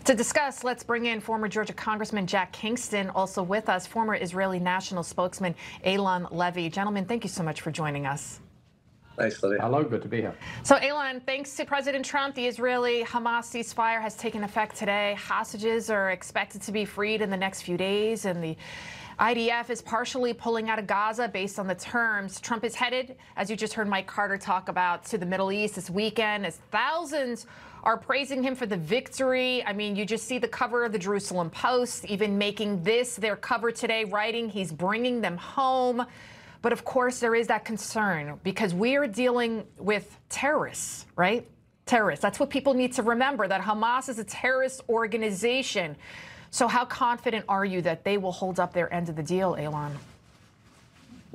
To discuss, let's bring in former Georgia Congressman Jack Kingston, also with us, former Israeli national spokesman Eylon Levy. Gentlemen, thank you so much for joining us. Thanks, Lydia. Hello, good to be here. So, Eylon, thanks to President Trump, the Israeli-Hamas ceasefire has taken effect today. Hostages are expected to be freed in the next few days, and the IDF is partially pulling out of Gaza based on the terms. Trump is headed, as you just heard Mike Carter talk about, to the Middle East this weekend as thousands are praising him for the victory. I mean, you just see the cover of the Jerusalem Post, even making this their cover today, writing he's bringing them home. But of course, there is that concern because we are dealing with terrorists, right? Terrorists. That's what people need to remember, that Hamas is a terrorist organization. So how confident are you that they will hold up their end of the deal, Eylon?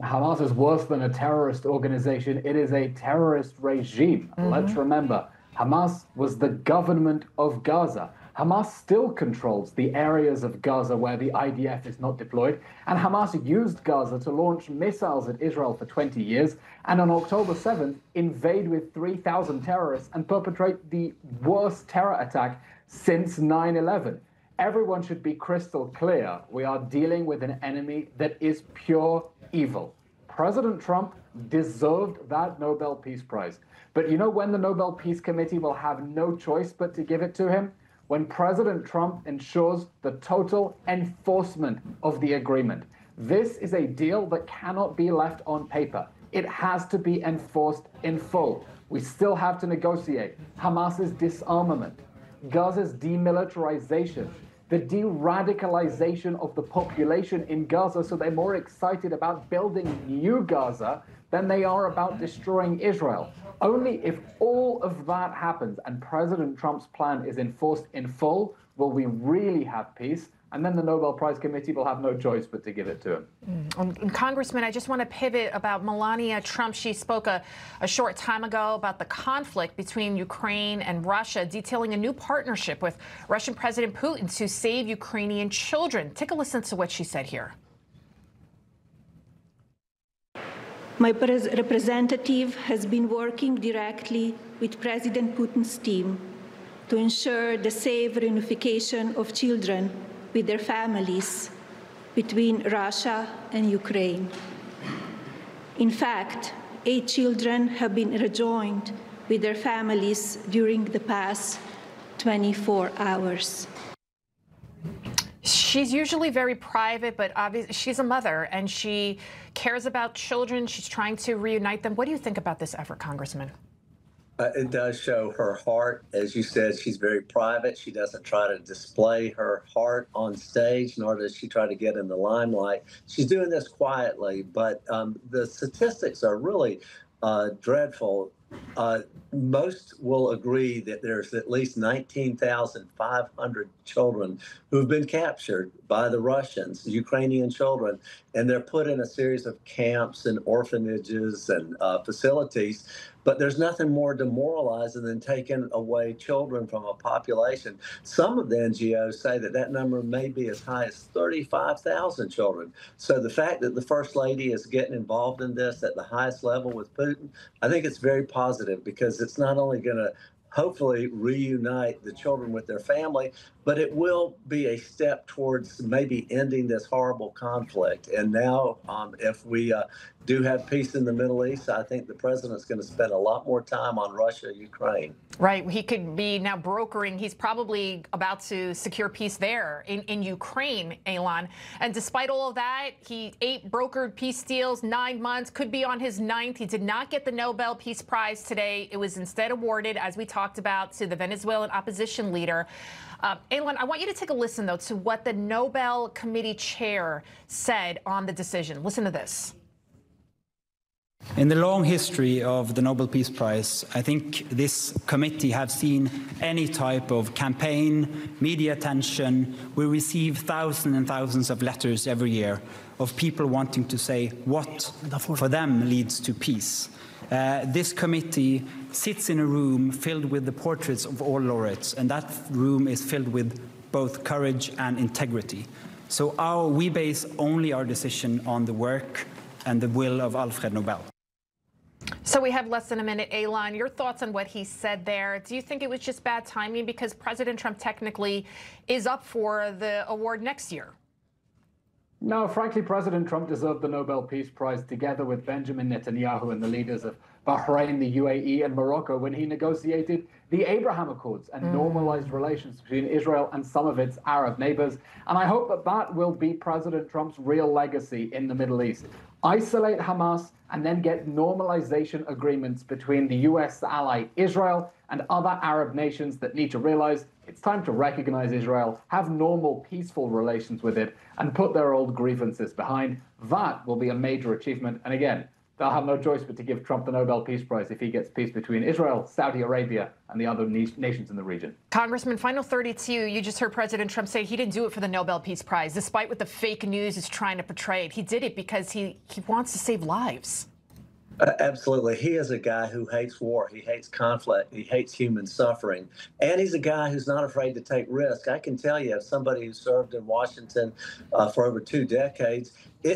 Hamas is worse than a terrorist organization. It is a terrorist regime. Let's remember, Hamas was the government of Gaza. Hamas still controls the areas of Gaza where the IDF is not deployed, and Hamas used Gaza to launch missiles at Israel for 20 years, and on October 7th, invade with 3,000 terrorists and perpetrate the worst terror attack since 9/11. Everyone should be crystal clear. We are dealing with an enemy that is pure evil. President Trump deserved that Nobel Peace Prize. But you know when the Nobel Peace Committee will have no choice but to give it to him? When President Trump ensures the total enforcement of the agreement. This is a deal that cannot be left on paper. It has to be enforced in full. We still have to negotiate Hamas's disarmament, Gaza's demilitarization, the deradicalization of the population in Gaza so they're more excited about building new Gaza than they are about destroying Israel. Only if all of that happens and President Trump's plan is enforced in full will we really have peace, and then the Nobel Prize Committee will have no choice but to give it to him. And Congressman, I just want to pivot about Melania Trump. She spoke a short time ago about the conflict between Ukraine and Russia, detailing a new partnership with Russian President Putin to save Ukrainian children. Take a listen to what she said here. My representative has been working directly with President Putin's team to ensure the safe reunification of children with their families between Russia and Ukraine. In fact, 8 children have been rejoined with their families during the past 24 hours. She's usually very private, but obviously she's a mother and she cares about children. She's trying to reunite them. What do you think about this effort, Congressman? It does show her heart. As you said, she's very private. She doesn't try to display her heart on stage, nor does she try to get in the limelight. She's doing this quietly, but the statistics are really dreadful. Most will agree that there's at least 19,500 children who've been captured by the Russians, Ukrainian children, and they're put in a series of camps and orphanages and facilities. But there's nothing more demoralizing than taking away children from a population. Some of the NGOs say that that number may be as high as 35,000 children. So the fact that the First Lady is getting involved in this at the highest level with Putin, I think it's very positive because it's not only going to hopefully reunite the children with their family, but it will be a step towards maybe ending this horrible conflict. And now, if we do have peace in the Middle East, I think the president's going to spend a lot more time on Russia, Ukraine. Right. He could be now brokering. He's probably about to secure peace there in Ukraine, Eylon. And despite all of that, he 8 brokered peace deals, 9 months, could be on his 9th. He did not get the Nobel Peace Prize today. It was instead awarded, as we talked about, to the Venezuelan opposition leader. Eylon, I want you to take a listen, though, to what the Nobel Committee chair said on the decision. Listen to this. In the long history of the Nobel Peace Prize, I think this committee have seen any type of campaign, media attention. We receive thousands and thousands of letters every year of people wanting to say what for them leads to peace. This committee sits in a room filled with the portraits of all laureates, and that room is filled with both courage and integrity. So we base only our decision on the work and the will of Alfred Nobel. So So we have less than a minute. Eylon, your thoughts on what he said there. Do you think it was just bad timing? Because President Trump technically is up for the award next year. No, frankly, President Trump deserved the Nobel Peace Prize together with Benjamin Netanyahu and the leaders of Bahrain, the UAE, and Morocco when he negotiated the Abraham Accords and normalized relations between Israel and some of its Arab neighbors. And I hope that that will be President Trump's real legacy in the Middle East. Isolate Hamas and then get normalization agreements between the U.S. ally Israel and other Arab nations that need to realize it's time to recognize Israel, have normal, peaceful relations with it, and put their old grievances behind. That will be a major achievement. And again, they'll have no choice but to give Trump the Nobel Peace Prize if he gets peace between Israel, Saudi Arabia, and the other nations in the region. Congressman, final 32, you just heard President Trump say he didn't do it for the Nobel Peace Prize, despite what the fake news is trying to portray it. He did it because he wants to save lives. Absolutely. He is a guy who hates war. He hates conflict. He hates human suffering. And he's a guy who's not afraid to take risks. I can tell you, as somebody who served in Washington for over 2 decades,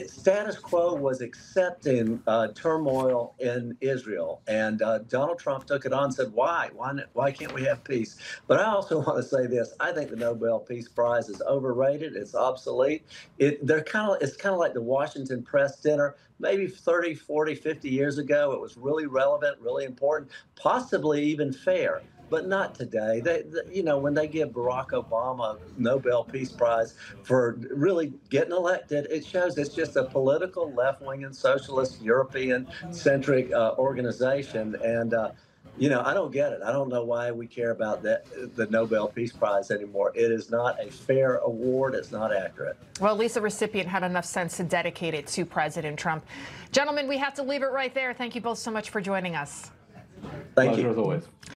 status quo was accepting turmoil in Israel. And Donald Trump took it on and said, why? Why can't we have peace? But I also want to say this. I think the Nobel Peace Prize is overrated. It's obsolete. It's kind of like the Washington press dinner. Maybe 30, 40, 50 years ago, it was really relevant, really important, possibly even fair, but not today. When they give Barack Obama a Nobel Peace Prize for really getting elected, it shows it's just a political left-wing and socialist European-centric organization. And I don't get it. I don't know why we care about the Nobel Peace Prize anymore. It is not a fair award. It's not accurate. Well, at least the recipient had enough sense to dedicate it to President Trump. Gentlemen, we have to leave it right there. Thank you both so much for joining us. Thank you. Pleasure as always.